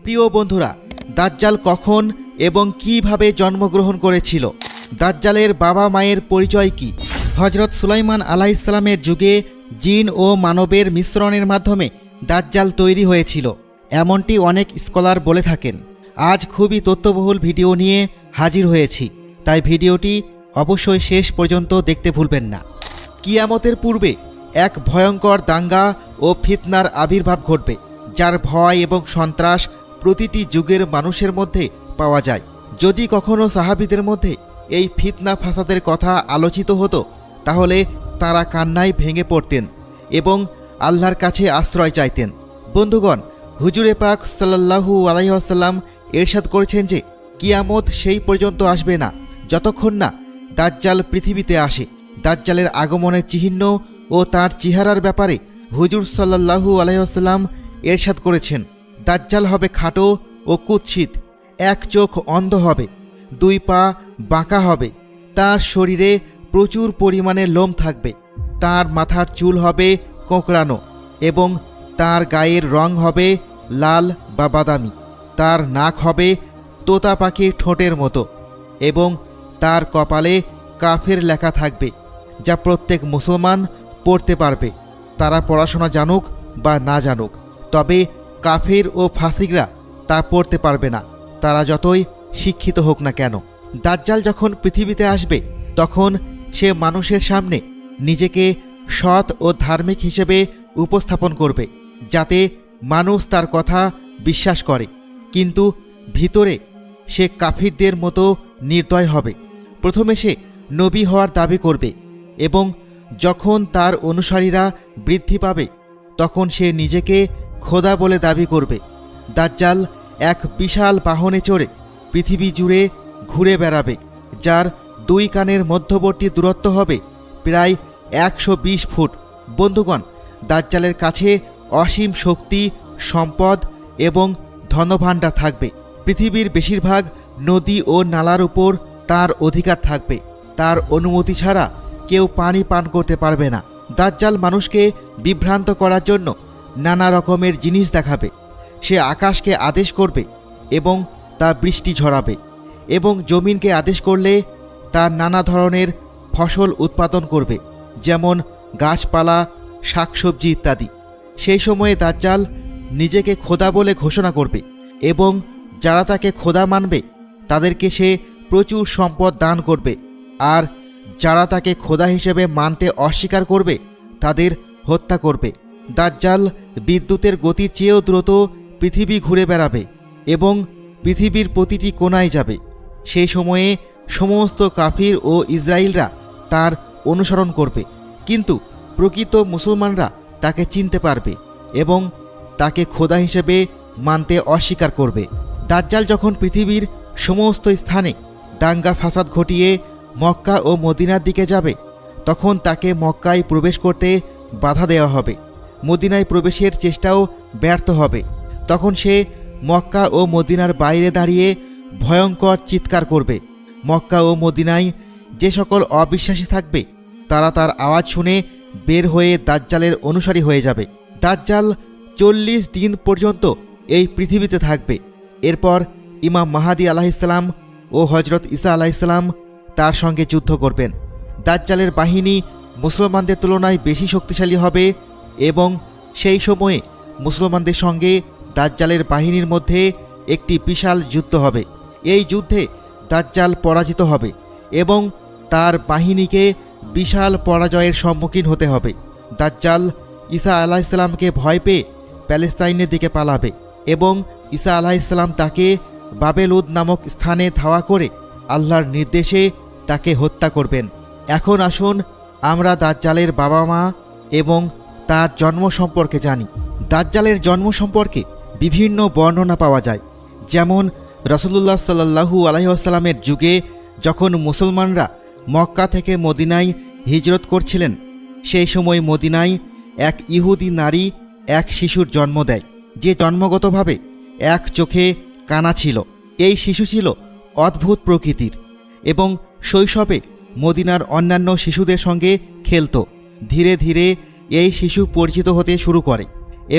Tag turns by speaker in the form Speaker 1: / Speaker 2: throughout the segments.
Speaker 1: প্রিয় বন্ধুরা, দাজ্জাল কখন এবং কিভাবে জন্মগ্রহণ করেছিল? দাজ্জালের বাবা মায়ের পরিচয় কি? হযরত সুলাইমান আলাইহিসসালামের যুগে জিন ও মানবের মিশ্রণের মাধ্যমে দাজ্জাল তৈরি হয়েছিল, এমনটি অনেক স্কলার বলে থাকেন। আজ খুবই তথ্যবহুল ভিডিও নিয়ে হাজির হয়েছি, তাই ভিডিওটি অবশ্যই শেষ পর্যন্ত দেখতে ভুলবেন না। কিয়ামতের পূর্বে এক ভয়ঙ্কর দাঙ্গা ও ফিতনার আবির্ভাব ঘটবে, যার ভয় এবং সন্ত্রাস প্রতিটি যুগের মানুষের মধ্যে পাওয়া যায়। যদি কখনো সাহাবীদের মধ্যে এই ফিতনা ফাসাদের কথা আলোচিত হতো, তাহলে তারা কান্নায় ভেঙে পড়তেন এবং আল্লাহর কাছে আশ্রয় চাইতেন। বন্ধুগণ, হুজুরে পাক সাল্লাল্লাহু আলাইহি ওয়াসাল্লাম ইরশাদ করেছেন যে কিয়ামত সেই পর্যন্ত আসবে না যতক্ষণ না দাজ্জাল পৃথিবীতে আসে। দাজ্জালের আগমনের চিহ্ন ও তার চেহারার ব্যাপারে হুজুর সাল্লাল্লাহু আলাইহি ওয়াসাল্লাম ইরশাদ করেছেন, দাজ্জাল হবে খাটো ও কুৎসিত, এক চোখ অন্ধ হবে, দুই পা বাঁকা হবে, তার শরীরে প্রচুর পরিমাণে লোম থাকবে, তার মাথার চুল হবে কোঁকড়ানো এবং তার গায়ের রং হবে লাল বা বাদামি, তার নাক হবে তোতা পাখির ঠোঁটের মতো এবং তার কপালে কাফের লেখা থাকবে, যা প্রত্যেক মুসলমান পড়তে পারবে, তারা পড়াশোনা জানুক বা না জানুক। তবে কাফের ও ফাসিকরা তা পড়তে পারবে না, তারা যতই শিক্ষিত হোক না কেন। দাজ্জাল যখন পৃথিবীতে আসবে, তখন সে মানুষের সামনে নিজেকে সৎ ও ধার্মিক হিসেবে উপস্থাপন করবে, যাতে মানুষ তার কথা বিশ্বাস করে, কিন্তু ভিতরে সে কাফিরদের মতো নির্দয় হবে। প্রথমে সে নবী হওয়ার দাবি করবে এবং যখন তার অনুসারীরা বৃদ্ধি পাবে, তখন সে নিজেকে খোদা বলে দাবি করবে। দাজ্জাল এক বিশাল বাহনে চড়ে পৃথিবী জুড়ে ঘুরে বেড়াবে, যার দুই কানের মধ্যবর্তী দূরত্ব হবে প্রায় 120 ফুট। বন্ধুগণ, দাজ্জালের কাছে অসীম শক্তি, সম্পদ এবং ধনভাণ্ডার থাকবে। পৃথিবীর বেশিরভাগ নদী ও নালার উপর তার অধিকার থাকবে। তার অনুমতি ছাড়া কেউ পানি পান করতে পারবে না। দাজ্জাল মানুষকে বিভ্রান্ত করার জন্য নানা রকমের জিনিস দেখাবে। সে আকাশকে আদেশ করবে এবং তা বৃষ্টি ঝরাবে, এবং জমিনকে আদেশ করলে তা নানা ধরনের ফসল উৎপাদন করবে, যেমন গাছপালা, শাকসবজি ইত্যাদি। সেই সময়ে দাজ্জাল নিজেকে খোদা বলে ঘোষণা করবে এবং যারা তাকে খোদা মানবে তাদেরকে সে প্রচুর সম্পদ দান করবে, আর যারা তাকে খোদা হিসেবে মানতে অস্বীকার করবে তাদের হত্যা করবে। দাজ্জাল বিদ্যুতের গতির চেয়েও দ্রুত পৃথিবী ঘুরে বেড়াবে এবং পৃথিবীর প্রতিটি কোণায় যাবে। সেই সময়ে সমস্ত কাফির ও ইসরায়েলরা তার অনুসরণ করবে, কিন্তু প্রকৃত মুসলমানরা তাকে চিনতে পারবে এবং তাকে খোদা হিসেবে মানতে অস্বীকার করবে। দাজ্জাল যখন পৃথিবীর সমস্ত স্থানে দাঙ্গা ফাসাদ ঘটিয়ে মক্কা ও মদিনার দিকে যাবে, তখন তাকে মক্কায় প্রবেশ করতে বাধা দেওয়া হবে। মদিনায় প্রবেশের চেষ্টাও ব্যর্থ হবে। তখন সে মক্কা ও মদিনার বাইরে দাঁড়িয়ে ভয়ঙ্কর চিৎকার করবে। মক্কা ও মদিনায় যে সকল অবিশ্বাসী থাকবে, তারা তার আওয়াজ শুনে বের হয়ে দাজ্জালের অনুসারী হয়ে যাবে। দাজ্জাল 40 দিন পর্যন্ত এই পৃথিবীতে থাকবে। এরপর ইমাম মাহাদি আলাইহিসসালাম ও হজরত ঈসা আলাইহিসসালাম তার সঙ্গে যুদ্ধ করবেন। দাজ্জালের বাহিনী মুসলমানদের তুলনায় বেশি শক্তিশালী হবে এবং সেই সময়ে মুসলমানদের সঙ্গে দাজ্জালের বাহিনীর মধ্যে একটি বিশাল যুদ্ধ হবে। এই যুদ্ধে দাজ্জাল পরাজিত হবে এবং তার বাহিনীকে বিশাল পরাজয়ের সম্মুখীন হতে হবে। দাজ্জাল ঈসা আলাইহিসসালামকে ভয় পেয়ে প্যালেস্তাইনের দিকে পালাবে এবং ঈসা আলাইহিসসালাম তাকে বাবেলুদ নামক স্থানে ধাওয়া করে আল্লাহর নির্দেশে তাকে হত্যা করবেন। এখন আসুন আমরা দাজ্জালের বাবা মা এবং তার জন্ম সম্পর্কে জানি। দাজ্জালের জন্ম সম্পর্কে বিভিন্ন বর্ণনা পাওয়া যায়, যেমন রাসূলুল্লাহ সাল্লাল্লাহু আলাইহি ওয়াসাল্লামের যুগে যখন মুসলমানরা মক্কা থেকে মদিনায় হিজরত করছিলেন, সেই সময় মদিনায় এক ইহুদি নারী এক শিশুর জন্ম দেয়, যে জন্মগতভাবে এক চোখে কানা ছিল। এই শিশু ছিল অদ্ভুত প্রকৃতির এবং শৈশবে মদিনার অন্যান্য শিশুদের সঙ্গে খেলত। ধীরে ধীরে এই শিশু পরিচিত হতে শুরু করে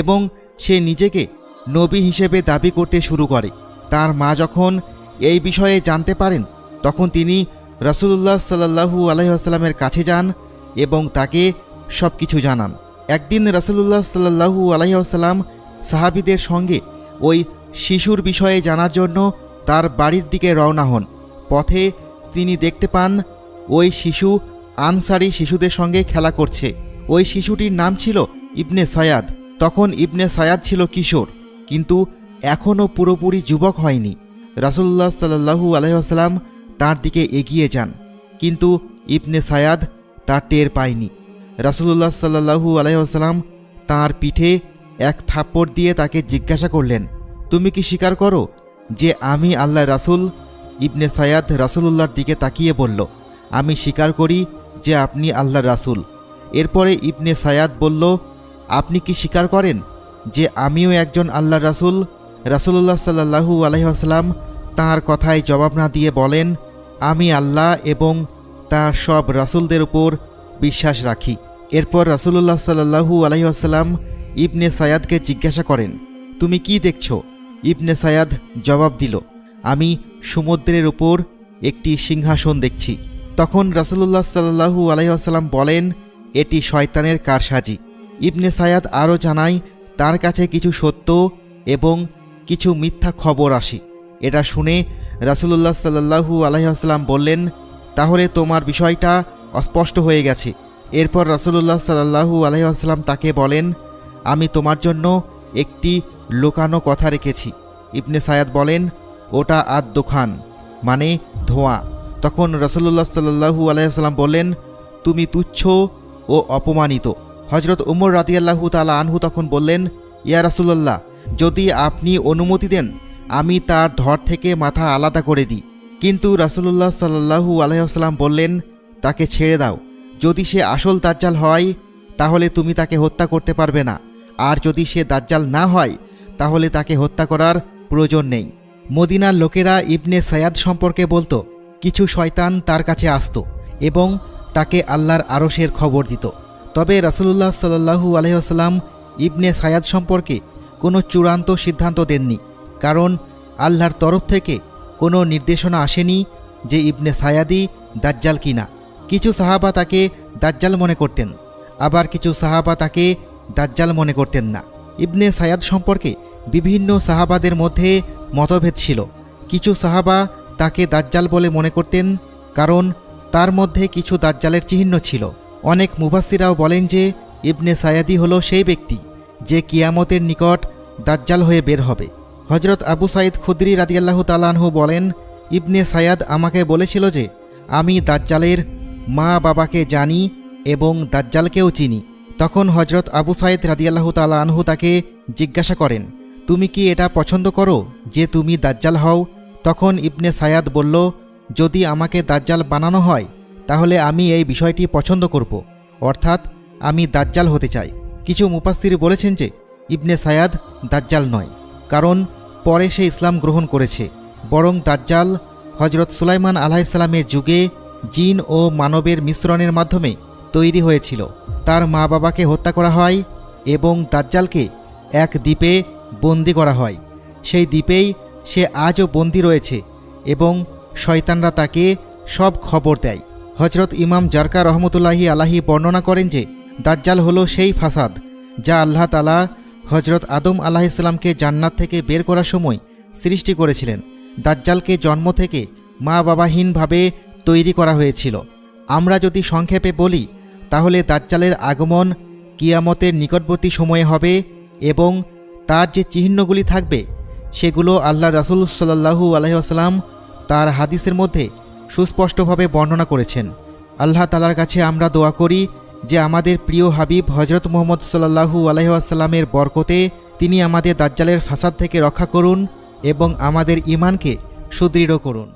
Speaker 1: এবং সে নিজেকে নবী হিসেবে দাবি করতে শুরু করে। তার মা যখন এই বিষয়ে জানতে পারেন তখন তিনি রাসূলুল্লাহ সাল্লাল্লাহু আলাইহি ওয়াসাল্লামের কাছে যান এবং তাকে সব কিছু জানান। একদিন রাসূলুল্লাহ সাল্লাল্লাহু আলাইহি ওয়াসাল্লাম সাহাবীদের সঙ্গে ওই শিশুর বিষয়ে জানার জন্য তার বাড়ির দিকে রওনা হন। পথে তিনি দেখতে পান ওই শিশু আনসারি শিশুদের সঙ্গে খেলা করছে। ওই শিশুটির নাম ছিল ইবনে সায়াদ। তখন ইবনে সায়াদ ছিল কিশোর, কিন্তু এখনও পুরোপুরি যুবক হয়নি। রাসূলুল্লাহ সাল্লাল্লাহু আলাইহি ওয়াসাল্লাম তার দিকে এগিয়ে যান, কিন্তু ইবনে সায়াদ তা টের পায়নি। রাসূলুল্লাহ সাল্লাল্লাহু আলাইহি ওয়াসাল্লাম তাঁর পিঠে এক থাপ্পড় দিয়ে তাকে জিজ্ঞাসা করলেন, তুমি কি স্বীকার করো যে আমি আল্লাহর রাসূল? ইবনে সায়াদ রাসূলুল্লাহর দিকে তাকিয়ে বলল, আমি স্বীকার করি যে আপনি আল্লাহর রাসূল। এরপরে ইবনে সায়াদ বলল, আপনি কি স্বীকার করেন যে আমিও একজন আল্লাহর রাসূল? রাসূলুল্লাহ সাল্লাল্লাহু আলাইহি ওয়াসাল্লাম তাঁর কথায় জবাব না দিয়ে বলেন, আমি আল্লাহ এবং তার সব রাসূলদের উপর বিশ্বাস রাখি। এরপর রাসূলুল্লাহ সাল্লাল্লাহু আলাইহি ওয়াসাল্লাম ইবনে সায়াদকে জিজ্ঞাসা করেন, তুমি কি দেখছ? ইবনে সায়াদ জবাব দিল, আমি সমুদ্রের উপর একটি সিংহাসন দেখছি। তখন রাসূলুল্লাহ সাল্লাল্লাহু আলাইহি ওয়াসাল্লাম বলেন, এটি শয়তানের কারসাজি। ইবনে সায়াদ আরও জানায় তার কাছে কিছু সত্য এবং কিছু মিথ্যা খবর আসে। এটা শুনে রাসূলুল্লাহ সাল্লাল্লাহু আলাইহি ওয়াসাল্লাম বললেন, তাহলে তোমার বিষয়টা অস্পষ্ট হয়ে গেছে। এরপর রাসূলুল্লাহ সাল্লাল্লাহু আলাইহি ওয়াসাল্লাম তাকে বলেন, আমি তোমার জন্য একটি লুকানো কথা রেখেছি। ইবনে সায়াদ বলেন, ওটা আদ-দুখান, মানে ধোঁয়া। তখন রাসূলুল্লাহ সাল্লাল্লাহু আলাইহি ওয়াসাল্লাম বললেন, তুমি তুচ্ছ ও অপমানিত। হযরত উমর রাদিয়াল্লাহু তাআলা আনহু তখন বললেন, ইয়া রাসূলুল্লাহ, যদি আপনি অনুমতি দেন আমি তার ধড় থেকে মাথা আলাদা করে দিই। কিন্তু রাসূলুল্লাহ সাল্লাল্লাহু আলাইহি ওয়াসাল্লাম বললেন, তাকে ছেড়ে দাও। যদি সে আসল দাজ্জাল হয় তাহলে তুমি তাকে হত্যা করতে পারবে না, আর যদি সে দাজ্জাল না হয় তাহলে তাকে হত্যা করার প্রয়োজন নেই। মদিনার লোকেরা ইবনে সায়াদ সম্পর্কে বলতো, কিছু শয়তান তার কাছে আসতো এবং তাকে আল্লাহর আরশের খবর দিত। তবে রাসূলুল্লাহ সাল্লাল্লাহু আলাইহি ওয়াসাল্লাম ইবনে সায়াদ সম্পর্কে কোনো চূড়ান্ত সিদ্ধান্ত দেননি, কারণ আল্লাহর তরফ থেকে কোনো নির্দেশনা আসেনি যে ইবনে সায়াদই দাজ্জাল কিনা। কিছু সাহাবা তাকে দাজ্জাল মনে করতেন, আবার কিছু সাহাবা তাকে দাজ্জাল মনে করতেন না। ইবনে সায়াদ সম্পর্কে বিভিন্ন সাহাবাদের মধ্যে মতভেদ ছিল। কিছু সাহাবা তাকে দাজ্জাল বলে মনে করতেন কারণ তার মধ্যে কিছু দাজ্জালের চিহ্ন ছিল। অনেক মুফাসসিরাও বলেন যে ইবনে সায়াদি হলো সেই ব্যক্তি যে কিয়ামতের নিকট দাজ্জাল হয়ে বের হবে। হযরত আবু সাঈদ খুদরি রাদিয়াল্লাহু তাআলা আনহু বলেন, ইবনে সায়াদ আমাকে বলেছিল যে আমি দাজ্জালের মা বাবাকে জানি এবং দাজ্জালকেও চিনি। তখন হযরত আবু সাঈদ রাদিয়াল্লাহু তাআলা আনহু তাকে জিজ্ঞাসা করেন, তুমি কি এটা পছন্দ করো যে তুমি দাজ্জাল হও? তখন ইবনে সায়াদ বলল, যদি আমাকে দাজ্জাল বানানো হয় তাহলে আমি এই বিষয়টি পছন্দ করব, অর্থাৎ আমি দাজ্জাল হতে চাই। কিছু মুফাসসির বলেছেন যে ইবনে সায়াদ দাজ্জাল নয়, কারণ পরে সে ইসলাম গ্রহণ করেছে, বরং দাজ্জাল হযরত সুলাইমান আলাইহিস সালামের যুগে জিন ও মানবের মিশ্রণের মাধ্যমে তৈরি হয়েছিল। তার মা বাবাকে হত্যা করা হয় এবং দাজ্জালকে এক দ্বীপে বন্দি করা হয়। সেই দ্বীপেই সে আজও বন্দি রয়েছে এবং শয়তানরা তাকে সব খবর দেয়। হযরত ইমাম জারকা রহমতুল্লাহি আলাইহি বর্ণনা করেন যে দাজ্জাল হলো সেই ফাসাদ যা আল্লাহ তাআলা হযরত আদম আলাইহিস সালামকে জান্নাত থেকে বের করার সময় সৃষ্টি করেছিলেন। দাজ্জালকে জন্ম থেকে মা বাবাহীনভাবে তৈরি করা হয়েছিল। আমরা যদি সংক্ষেপে বলি তাহলে দাজ্জালের আগমন কিয়ামতের নিকটবর্তী সময়ে হবে এবং তার যে চিহ্নগুলি থাকবে সেগুলো আল্লাহ রাসূল সাল্লাল্লাহু আলাইহি ওয়াসাল্লাম তার হাদিসের মধ্যে সুস্পষ্টভাবে বর্ণনা করেছেন। আল্লাহ তাআলার কাছে আমরা দোয়া করি যে আমাদের প্রিয় হাবিব হযরত মুহাম্মদ সাল্লাল্লাহু আলাইহি ওয়াসাল্লামের বরকতে তিনি আমাদের দাজ্জালের ফাসাদ থেকে রক্ষা করুন এবং আমাদের ঈমানকে সুদৃঢ় করুন।